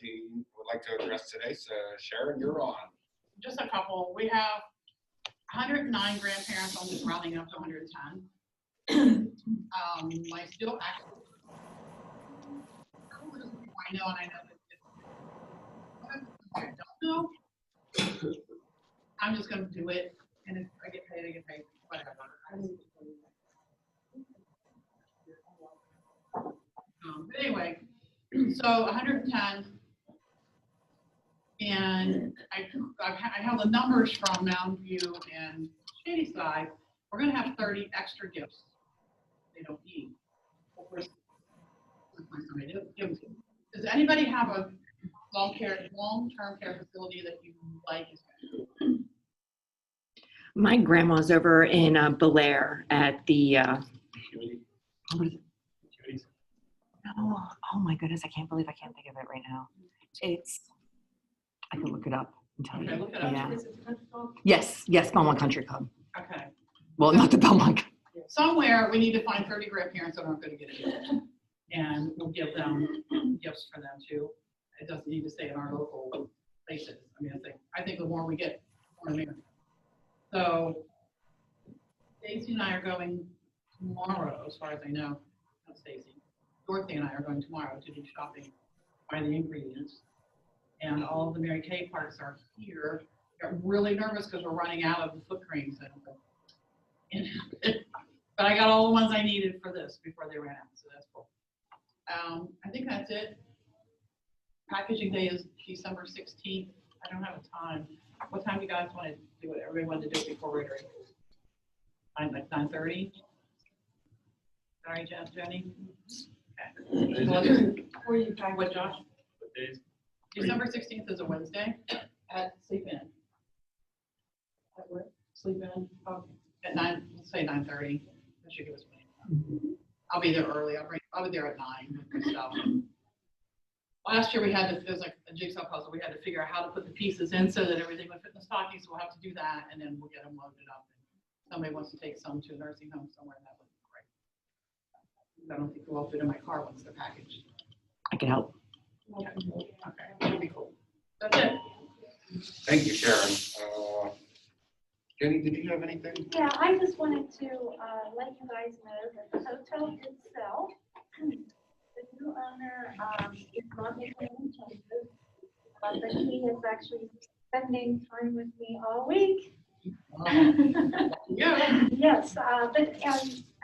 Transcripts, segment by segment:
she would like to address today. So Sharon, you're on. Just a couple. We have 109 grandparents, almost rounding up to 110. My still active. I know, and I know. I don't know. I'm just going to do it, and if I get paid, I get paid. Whatever. But anyway, so 110, and I have the numbers from Mountain View and Shadyside. We're going to have 30 extra gifts they don't need. Does anybody have a long-term care facility that you like? My grandma's over in Bel-Air at the, oh my goodness, I can't believe I can't think of it right now. I can look it up and tell you. Look it up. Yeah. Yes, Belmont Country Club. Okay. Well, not the Belmont. Somewhere we need to find 30 grandparents that aren't going to get a gift, and we'll give them gifts for them too. It doesn't need to stay in our local places. I mean, I think the more we get, the more the merrier. So Stacy and I are going tomorrow, as far as I know. Not Stacy. Dorothy and I are going tomorrow to do shopping, buy the ingredients, and all of the Mary Kay parks are here. Got really nervous because we're running out of the foot creams, but I got all the ones I needed for this before they ran out, so that's cool. I think that's it. Packaging day is December 16th. I don't have a time. What time do you guys want to do it? Everybody wanted to do it before Rotary? Like 9:30? Sorry, Jenny. Okay. What, Josh? What days? December 16th is a Wednesday at Sleep In. At what? Sleep In. Okay. At 9. Let's say 9:30. That should give us plenty. I'll be there early. I'll be there at 9 with my stuff. Last year we had to, it was like a jigsaw puzzle. We had to figure out how to put the pieces in so that everything would fit in the stocking. So we'll have to do that, and then we'll get them loaded up. Somebody wants to take some to a nursing home somewhere, that would be great. I don't think we'll fit in my car once they're packaged. I can help. Okay, that'd be cool. That's it. Thank you, Sharon. Jenny, did you have anything? Yeah, I just wanted to let you guys know that the hotel itself, the new owner is not making any changes, but he is actually spending time with me all week. Yeah. Yes, but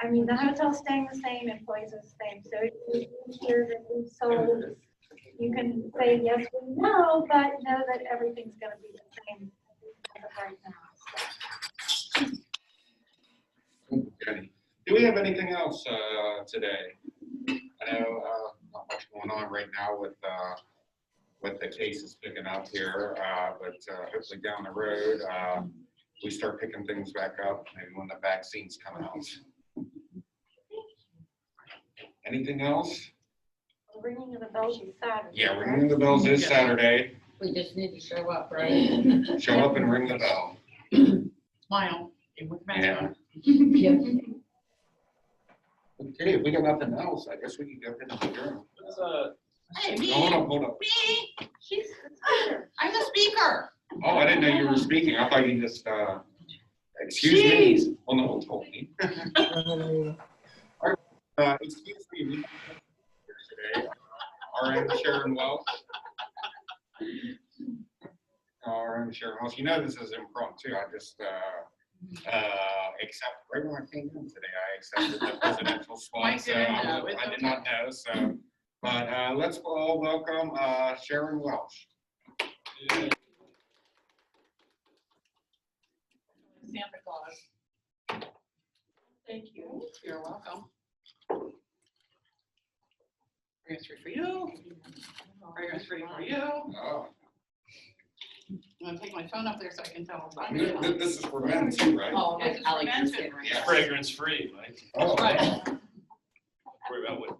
I mean, the hotel's staying the same, employees are the same, so if you hear that we've sold, you can say yes, we know, but know that everything's going to be the same as of right now. Jenny, do we have anything else today? I know not much going on right now with the cases picking up here, but hopefully down the road we start picking things back up, maybe when the vaccines come out. Anything else? The ringing of the bells is Saturday. Yeah, ringing the bells is Saturday. We just need to show up, right? Show up and ring the bell. Smile. With mascot. Yeah. Okay, if we got nothing else, I guess we can go ahead and adjourn. Hey, me. Hold up. Me. She's the speaker. I'm the speaker. Oh, I didn't know you were speaking. I thought you just, excuse me. Well, no one told me. Excuse me, we here today. RN Sharon Welsch. RN Sharon Welsch. You know this is impromptu. I just, except right when I came in today, I accepted the presidential spot, so I did not know. So, but let's all welcome Sharon Welsch. Santa Claus. Thank you. You're welcome. Fragrance free for you. Fragrance free for you. Oh. I'm gonna take my phone up there so I can tell. This is for men too, right? Oh, This is for Alex men is too. getting ready. Yeah. Fragrance free, Mike. Oh, Right. Worry about what, All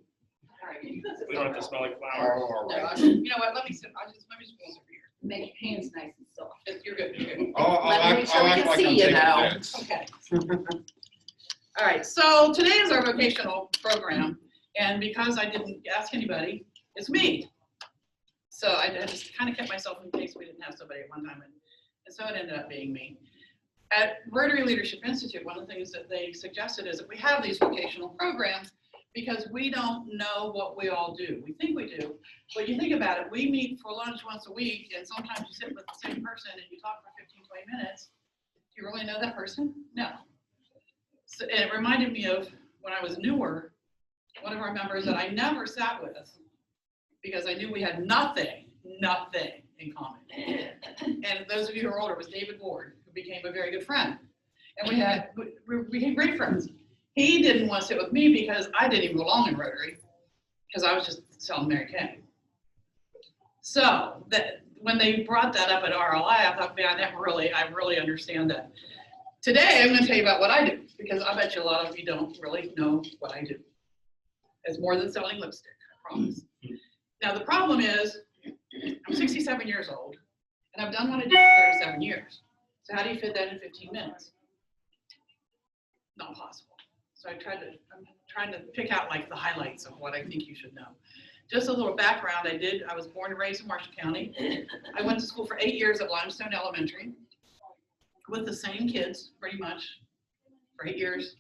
right. we don't have to smell like flowers. all No, right. you know what? Let me sit. Let me just go over here. Make your hands nice and soft. You're good. You're good. I'll Let me make act sure we like can I'm see you, taking though. notes. Okay. All right. So today is our vocational program, and because I didn't ask anybody, it's me. So I just kind of kept myself in case we didn't have somebody at one time, and so it ended up being me. At Rotary Leadership Institute, one of the things that they suggested is that we have these vocational programs because we don't know what we all do. We think we do, but you think about it, we meet for lunch once a week, and sometimes you sit with the same person and you talk for 15, 20 minutes. Do you really know that person? No. So, and it reminded me of when I was newer, one of our members that I never sat with because I knew we had nothing in common. And those of you who are older was David Ward, who became a very good friend. And we became great friends. He didn't want to sit with me because I didn't even belong in Rotary, because I was just selling Mary Kay. So that when they brought that up at RLI, I thought, man, I really understand that. Today, I'm going to tell you about what I do, because I bet you a lot of you don't really know what I do. It's more than selling lipstick, I promise. Now, the problem is, I'm 67 years old, and I've done what I did for 37 years. So how do you fit that in 15 minutes? Not possible. So I'm trying to pick out like the highlights of what I think you should know. Just a little background, I was born and raised in Marshall County. I went to school for 8 years at Limestone Elementary with the same kids, pretty much, for 8 years.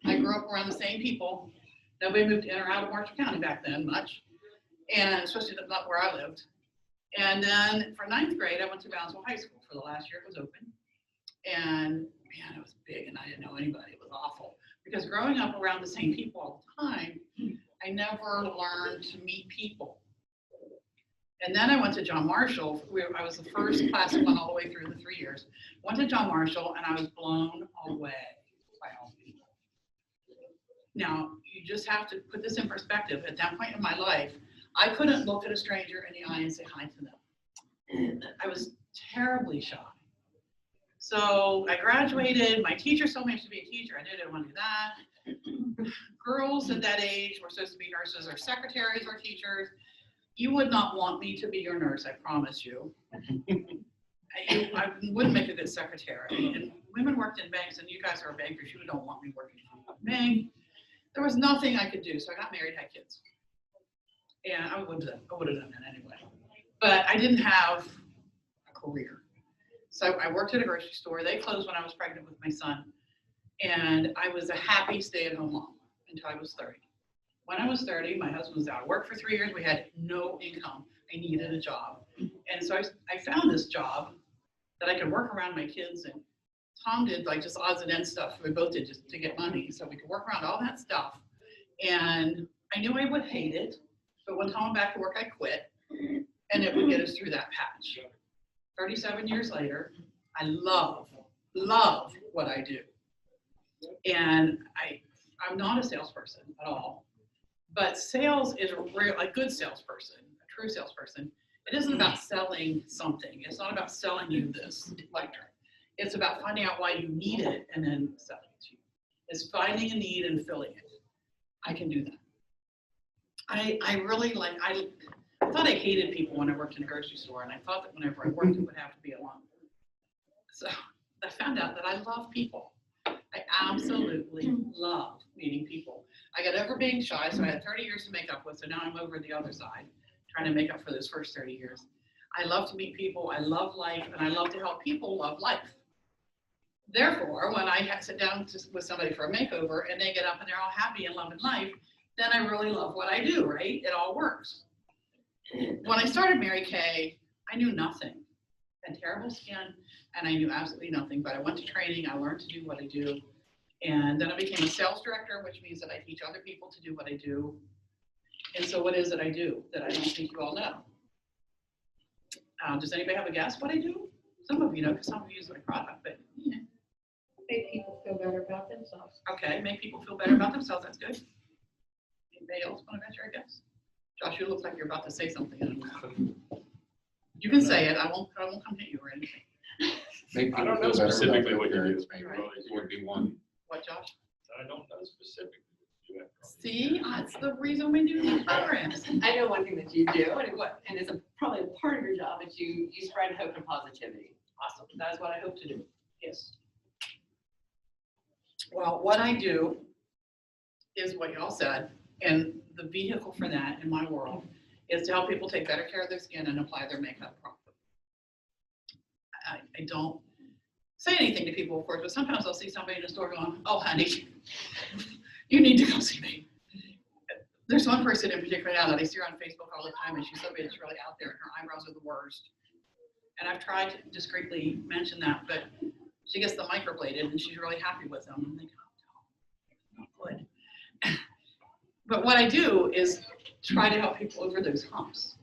I grew up around the same people. Nobody moved in or out of Marshall County back then much, and especially not where I lived. And then for 9th grade, I went to Brownsville High School for the last year it was open. And man, it was big and I didn't know anybody. It was awful. Because growing up around the same people all the time, I never learned to meet people. And then I went to John Marshall. I was the first class that went all the way through the 3 years. Went to John Marshall and I was blown away by all the people. Now, you just have to put this in perspective. At that point in my life, I couldn't look at a stranger in the eye and say hi to them. I was terribly shy. So I graduated. My teacher told me I should be a teacher. I didn't want to do that. Girls at that age were supposed to be nurses or secretaries or teachers. You would not want me to be your nurse, I promise you. I wouldn't make a good secretary. And women worked in banks, and you guys are bankers. You don't want me working in a bank. There was nothing I could do, so I got married, had kids. And I would have done that anyway. But I didn't have a career. So I worked at a grocery store. They closed when I was pregnant with my son. And I was a happy stay-at-home mom until I was 30. When I was 30, my husband was out of work for 3 years. We had no income. I needed a job. And so I found this job that I could work around my kids. And Tom did like just odds and ends stuff. We both did just to get money. So we could work around all that stuff. And I knew I would hate it. But when Tom went back to work, I quit. And it would get us through that patch. 37 years later, I love what I do. And I'm not a salesperson at all, but sales is a good salesperson, a true salesperson. It isn't about selling something. It's not about selling you this lecture. It's about finding out why you need it and then selling it to you. It's finding a need and filling it. I can do that. I really I thought I hated people when I worked in a grocery store, and I thought that whenever I worked, it would have to be alone. So I found out that I love people. I absolutely love meeting people. I got over being shy, so I had 30 years to make up with, so now I'm over the other side, trying to make up for those first 30 years. I love to meet people, I love life, and I love to help people love life. Therefore, when I sit down with somebody for a makeover, and they get up and they're all happy and loving life, then I really love what I do, right? It all works. When I started Mary Kay, I knew nothing. I had terrible skin, and I knew absolutely nothing, but I went to training, I learned to do what I do, and then I became a sales director, which means that I teach other people to do what I do. And so what is it I do that I don't think you all know? Does anybody have a guess what I do? Some of you know, because some of you use my product, but yeah. Make people feel better about themselves. Okay, make people feel better about themselves, that's good. Anybody else want to venture a guess? Josh, you look like you're about to say something. You can say it, I won't come hit you or anything. Make I don't people know feel better specifically about what you their do. parents, maybe, Right. would be one. What, Josh? I don't know specifically. what you do. See, that's the reason we do these programs. I know one thing that you do, What? and it's probably a part of your job, is you spread hope and positivity. Awesome, that is what I hope to do, yes. Well, what I do is what y'all said, and the vehicle for that in my world is to help people take better care of their skin and apply their makeup properly. I don't say anything to people, of course, but sometimes I'll see somebody in the store going, oh, honey, you need to go see me. There's one person in particular now that I see her on Facebook all the time, and she's somebody that's really out there, and her eyebrows are the worst. And I've tried to discreetly mention that, but she gets them microbladed, and she's really happy with them. I'm thinking, oh, no, not good. But what I do is try to help people over those humps.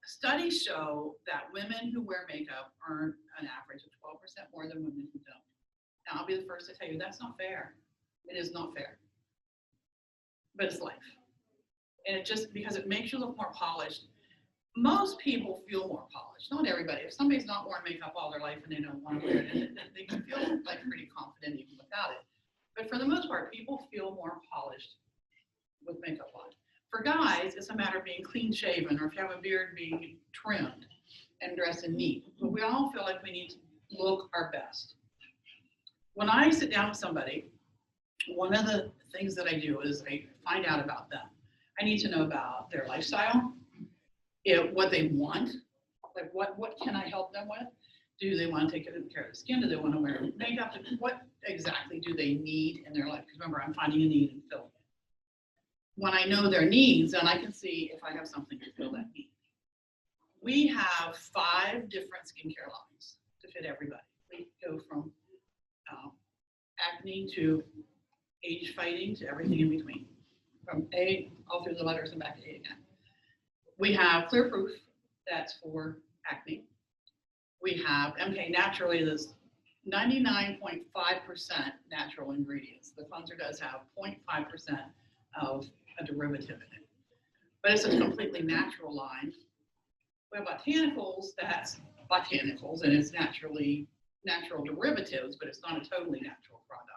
Studies show that women who wear makeup earn an average of 12% more than women who don't. Now, I'll be the first to tell you that's not fair. It is not fair. But it's life. And it just, because it makes you look more polished. Most people feel more polished, not everybody. If somebody's not worn makeup all their life and they don't want to wear it, they can feel like pretty confident even without it. But for the most part, people feel more polished with makeup on. For guys, it's a matter of being clean shaven, or if you have a beard, being trimmed and dressed in neat. But we all feel like we need to look our best. When I sit down with somebody, one of the things that I do is I find out about them. I need to know about their lifestyle, what they want, like what can I help them with? Do they want to take care of their skin? Do they want to wear makeup? What exactly do they need in their life? Because remember, I'm finding a need and filling it. When I know their needs, then I can see if I have something to fill that need. We have 5 different skincare lines to fit everybody. We go from acne to age fighting to everything in between, from A all through the letters and back to A again. We have Clear Proof, that's for acne. We have MK Naturally, that's 99.5% natural ingredients. The cleanser does have 0.5% of a derivative in it, but it's a completely natural line. We have botanicals, that's botanicals, and it's natural derivatives, but it's not a totally natural product.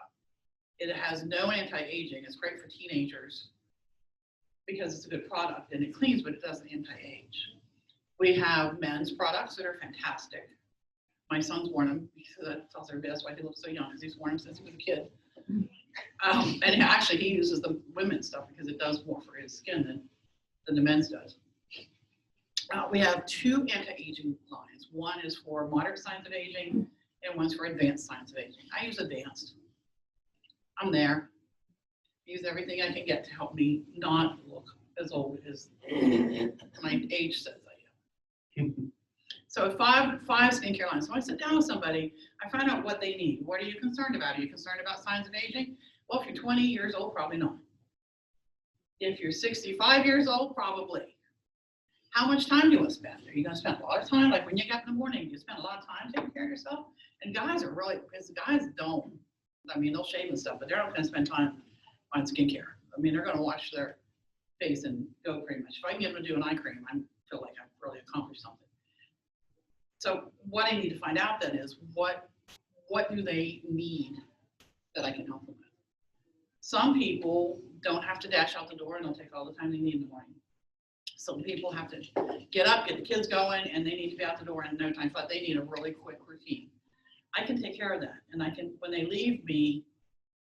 It has no anti-aging. It's great for teenagers because it's a good product and it cleans, but it doesn't anti-age. We have men's products that are fantastic. My son's worn them because that tells everybody that's why he looks so young, because he's worn them since he was a kid. And actually he uses the women's stuff because it does more for his skin than the men's does. We have 2 anti-aging lines. One is for moderate signs of aging and one's for advanced signs of aging. I use advanced. I'm there. Use everything I can get to help me not look as old as my age says I am. So 5 skincare lines. So I sit down with somebody, I find out what they need. What are you concerned about? Are you concerned about signs of aging? Well, if you're 20 years old, probably not. If you're 65 years old, probably. How much time do you want to spend? Are you going to spend a lot of time? Like when you get up in the morning, you spend a lot of time taking care of yourself? And guys are really, because guys don't. I mean, they'll shave and stuff, but they're not going to spend time on skincare. I mean, they're going to wash their face and go pretty much. If I can get them to do an eye cream, I feel like I've really accomplished something. So what I need to find out then is what do they need that I can help them with? Some people don't have to dash out the door and they'll take all the time they need in the morning. Some people have to get up, get the kids going, and they need to be out the door in no time flat. They need a really quick routine. I can take care of that. And I can, when they leave me,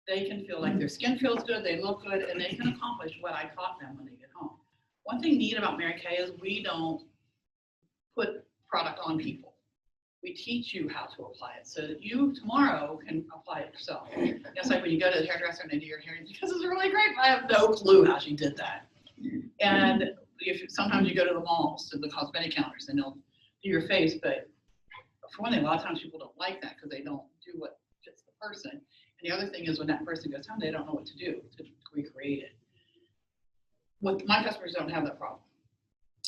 they can feel like their skin feels good, they look good, and they can accomplish what I taught them when they get home. One thing neat about Mary Kay is we don't put product on people. We teach you how to apply it so that you tomorrow can apply it yourself. It's like when you go to the hairdresser and they do your hair, because it's really great. I have no clue how she did that. And sometimes you go to the malls, to the cosmetic counters, and they'll do your face, but for one thing, a lot of times people don't like that because they don't do what fits the person. And the other thing is when that person goes home, they don't know what to do to recreate it. What my customers don't have that problem.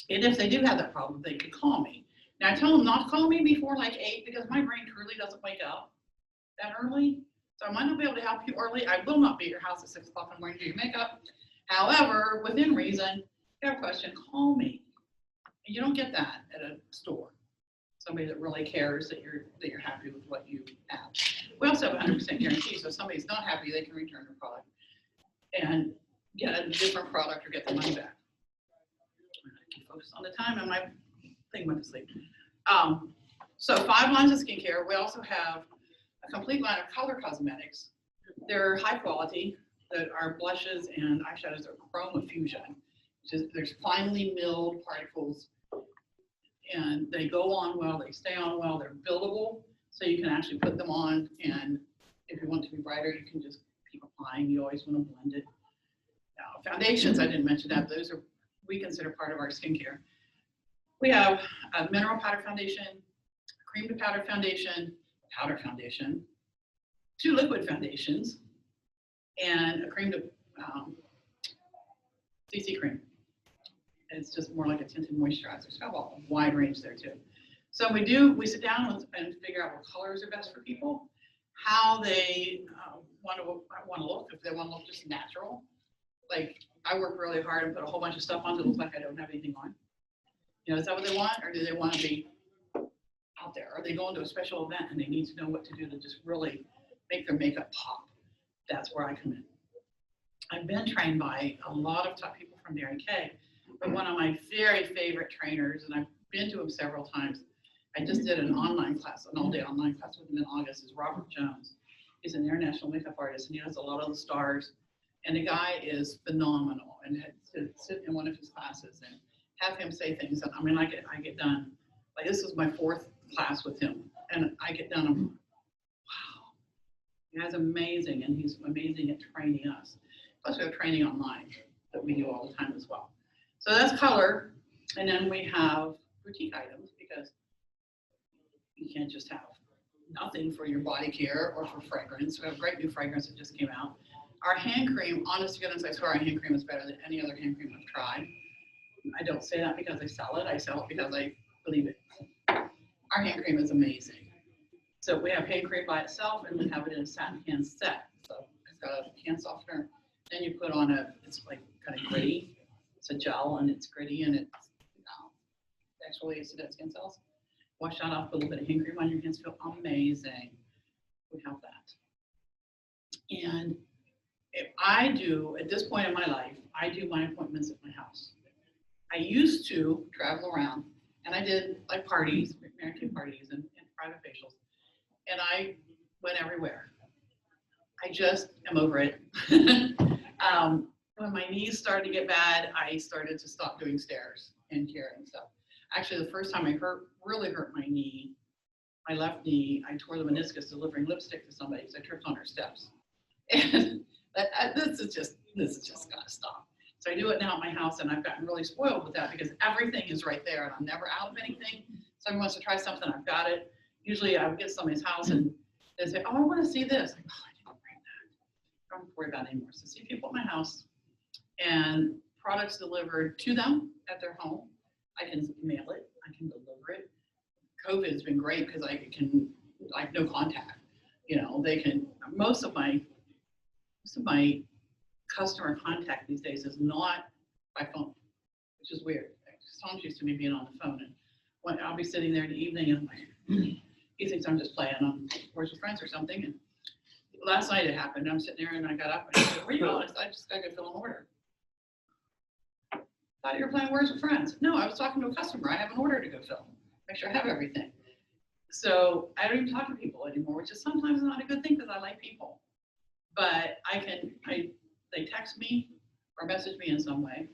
And if they do have that problem, they can call me. Now I tell them not to call me before like 8 because my brain truly doesn't wake up that early. So I might not be able to help you early. I will not be at your house at 6 o'clock in the morning to do your makeup. However, within reason, if you have a question, call me. And you don't get that at a store. Somebody that really cares that you're happy with what you have. We also have 100% guarantee, so if somebody's not happy, they can return their product and get a different product or get the money back. I can focus on the time and my thing went to sleep. So 5 lines of skincare. We also have a complete line of color cosmetics. They're high quality. That our blushes and eyeshadows are chroma fusion. Just, there's finely milled particles, and they go on well, they stay on well, they're buildable, so you can actually put them on, and if you want to be brighter, you can just keep applying. You always want to blend it. Now, foundations, I didn't mention that. Those are, we consider part of our skincare. We have a mineral powder foundation, cream to powder foundation, 2 liquid foundations, and a cream to CC cream. It's just more like a tinted moisturizer. It's got a wide range there too. So we sit down and figure out what colors are best for people, how they want to look, if they want to look just natural. Like, I work really hard and put a whole bunch of stuff on to look like I don't have anything on. You know, is that what they want, or do they want to be out there? Are they going to a special event and they need to know what to do to just really make their makeup pop? That's where I come in. I've been trained by a lot of top people from Mary Kay, but one of my very favorite trainers, and I've been to him several times, I just did an online class, an all-day online class with him in August, is Robert Jones. He's an international makeup artist, and he has a lot of the stars, and the guy is phenomenal, and had to sit in one of his classes and have him say things, and I mean, I get done, like, this was my 4th class with him, and I get done, I'm, wow, the guy's amazing, and he's amazing at training us. Plus we have training online that we do all the time as well. So that's color, and then we have boutique items, because you can't just have nothing for your body care or for fragrance. We have a great new fragrance that just came out. Our hand cream, honest to goodness, I swear our hand cream is better than any other hand cream I've tried. I don't say that because I sell it. I sell it because I believe it. Our hand cream is amazing. So we have hand cream by itself, and we have it in a satin hand set. So it's got a hand softener. Then you put on it's like kind of gritty. It's a gel, and it's gritty, and it's exfoliates the dead skin cells. Wash that off with a little bit of hand cream on your hands. Feel amazing. We have that. And if I do, at this point in my life, I do my appointments at my house. I used to travel around, and I did like parties, Mary Kay parties, and private facials, and I went everywhere. I just am over it. When my knees started to get bad, I started to stop doing stairs and care and stuff. Actually, the first time I really hurt my knee, my left knee, I tore the meniscus delivering lipstick to somebody because I tripped on her steps. And this is just gotta stop. So I do it now at my house, and I've gotten really spoiled with that because everything is right there, and I'm never out of anything. Someone wants to try something, I've got it. Usually I would get somebody's house and they say, oh, I want to see this. Like, oh, I didn't bring that. I don't worry about it anymore. So see people at my house and products delivered to them at their home. I can mail it, I can deliver it. COVID has been great because I have no contact. You know, they can, most of my customer contact these days is not by phone, which is weird. Tom's used to me being on the phone, and when I'll be sitting there in the evening and I'm like, he thinks I'm just playing on Words with Friends or something. And last night it happened. I'm sitting there and I got up and I said, where are you going? I just got to go fill an order. Thought you were playing Words with Friends. No, I was talking to a customer. I have an order to go fill. Make sure I have everything. So I don't even talk to people anymore, which is sometimes not a good thing because I like people. But they text me or message me in some way.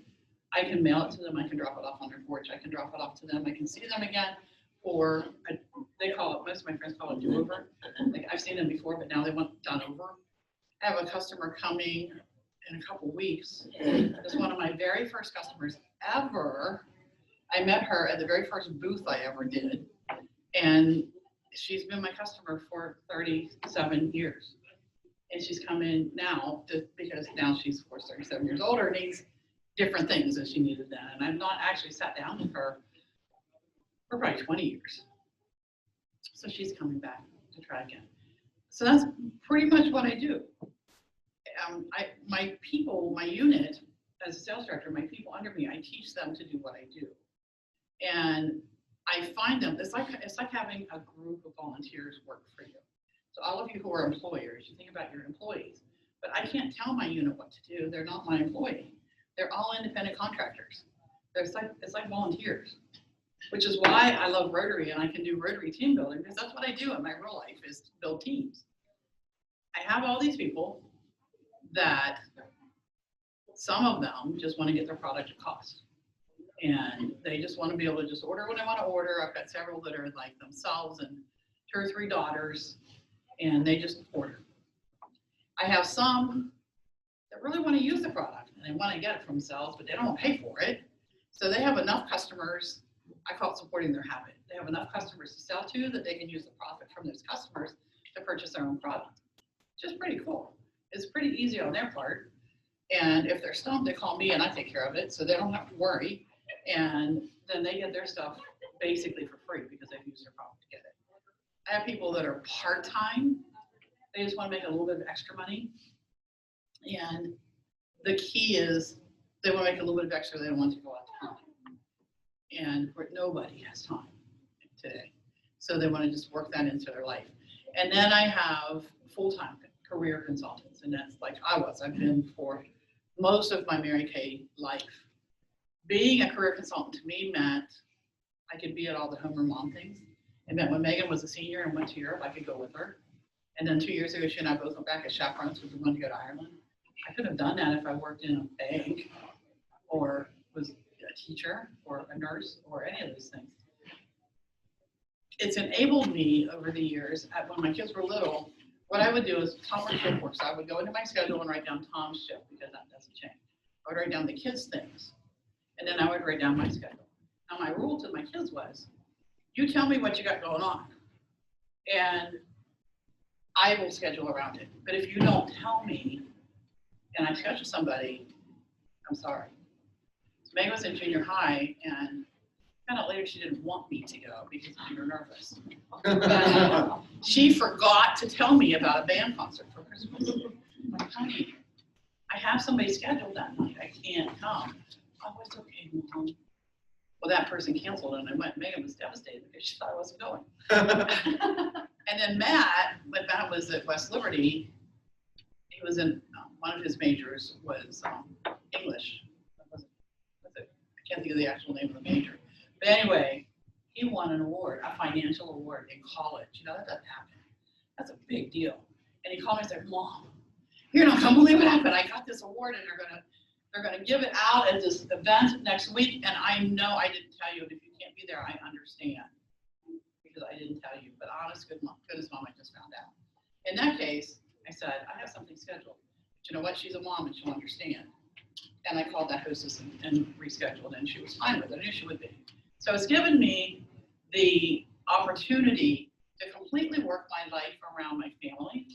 I can mail it to them. I can drop it off on their porch. I can drop it off to them. I can see them again. Or they call it, most of my friends call it do-over. Like, I've seen them before, but now they want done over. I have a customer coming in a couple weeks. It's one of my very first customers ever. I met her at the very first booth I ever did. And she's been my customer for 37 years. And she's come in now because now she's, of course, 37 years older, needs different things than she needed then. And I've not actually sat down with her for probably 20 years. So she's coming back to try again. So that's pretty much what I do. My people, my unit, as a sales director, my people under me, I teach them to do what I do. And I find them, it's like having a group of volunteers work for you. So all of you who are employers, you think about your employees, but I can't tell my unit what to do. They're not my employee. They're all independent contractors. It's like volunteers, which is why I love Rotary and I can do Rotary team building, because that's what I do in my real life, is to build teams. I have all these people that Some of them just want to get their product at cost. And they just want to be able to just order what I want to order. I've got several that are like themselves and 2 or 3 daughters, and they just order. I have some that really want to use the product and they want to get it for themselves, but they don't want to pay for it. So they have enough customers. I call it supporting their habit. They have enough customers to sell to that they can use the profit from those customers to purchase their own product. Which is pretty cool. It's pretty easy on their part. And if they're stumped, they call me and I take care of it, so they don't have to worry. And then they get their stuff basically for free because they've used their product to get it. I have people that are part-time. They just want to make a little bit of extra money. And the key is they want to make a little bit of extra. They don't want to go out to time. And nobody has time today. So they want to just work that into their life. And then I have full-time career consultants. And that's like I've been for most of my Mary Kay life. Being a career consultant to me meant I could be at all the Homer Mom things. It meant when Megan was a senior and went to Europe, I could go with her. And then 2 years ago, she and I both went back as chaperones because we wanted to go to Ireland. I could have done that if I worked in a bank or was a teacher or a nurse or any of those things. It's enabled me over the years, when my kids were little, what I would do is Tom worked shift work. So I would go into my schedule and write down Tom's shift because that doesn't change. I would write down the kids' things. And then I would write down my schedule. Now my rule to my kids was, you tell me what you got going on and I will schedule around it. But if you don't tell me and I schedule somebody, I'm sorry. So Megan was in junior high and kind of later she didn't want me to go because we were nervous. But she forgot to tell me about a band concert for Christmas. I'm like, honey, I have somebody scheduled that night. I can't come. Oh, it's okay, Mom. Well, that person canceled and I went. Megan was devastated because she thought I wasn't going. And then Matt, when Matt was at West Liberty, he was in, one of his majors was English. I can't think of the actual name of the major. But anyway, he won an award, a financial award in college. You know, that doesn't happen. That's a big deal. And he called me and said, Mom, you're not gonna believe what happened. I got this award and they're gonna give it out at this event next week. And I know I didn't tell you, and if you can't be there, I understand because I didn't tell you. But honest goodness, Mom, I just found out. In that case, I said, I have something scheduled. But you know what? She's a mom and she'll understand. And I called that hostess and rescheduled, and she was fine with it. I knew she would be. So it's given me the opportunity to completely work my life around my family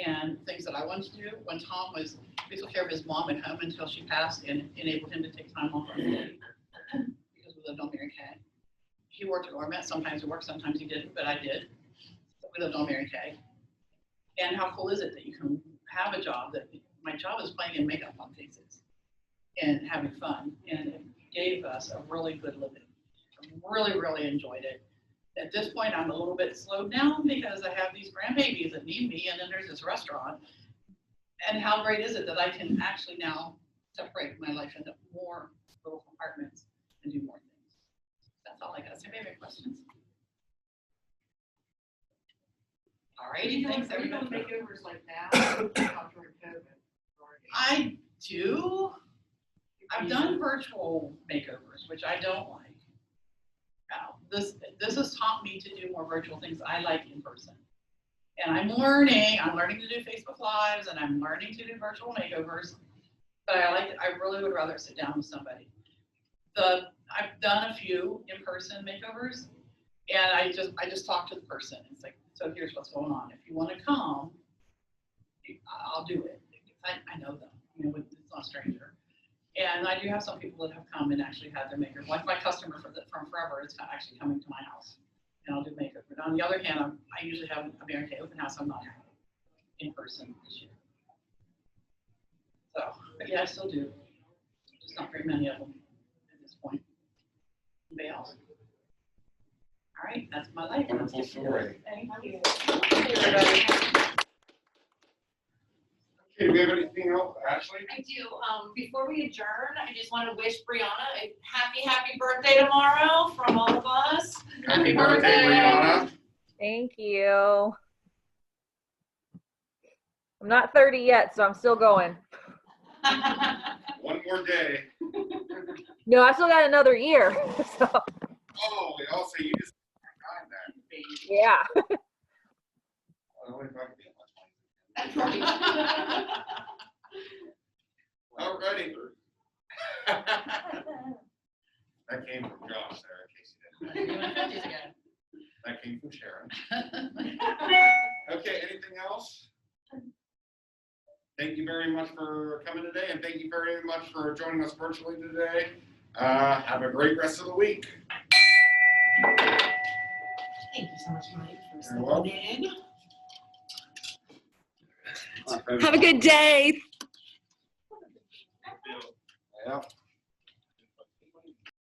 and things that I wanted to do. When Tom was, we took care of his mom at home until she passed and enabled him to take time off from me because we lived on Mary Kay. He worked at Ormet. Sometimes he worked, sometimes he didn't, but I did. So we lived on Mary Kay. And how cool is it that you can have a job that, my job is playing in makeup on faces and having fun. And it gave us a really good living. I really, really enjoyed it. At this point, I'm a little bit slowed down because I have these grandbabies that need me, and then there's this restaurant. And how great is it that I can actually now separate my life into more little compartments and do more things. That's all I got. So, any questions? All righty, thanks everybody. Makeovers like that during COVID. I do. I've done virtual makeovers, which I don't like. Now, this has taught me to do more virtual things I like in person. And I'm learning to do Facebook Lives and I'm learning to do virtual makeovers, but I really would rather sit down with somebody. I've done a few in-person makeovers and I just talk to the person. It's like, so here's what's going on. If you want to come, I'll do it. I know them, you know, it's not a stranger. And I do have some people that have come and actually had their makeover. Like my customer from forever is actually coming to my house, and I'll do makeover. But on the other hand, I usually have a Mary Kay open house. I'm not having in person this year. So, but yeah, I still do. Just not very many of them at this point. Anybody else? All right, that's my life. Wonderful story. Thank you. Everybody. Okay, do we have anything else, Ashley? I do. Before we adjourn, I just want to wish Brianna a happy birthday tomorrow from all of us. Happy birthday, Brianna. Thank you. I'm not 30 yet, so I'm still going. One more day. No, I still got another year. So, Oh, we all say you just got that. yeah. Well, if I can get much money. That's right. Alrighty. That came from Josh there, in case you didn't know. Doing 50s again. That came from Sharon. Okay, anything else? Thank you very much for coming today, and thank you very much for joining us virtually today. Have a great rest of the week. Thank you so much, Mike, for You're welcome. stepping in. Have a good day. Yeah.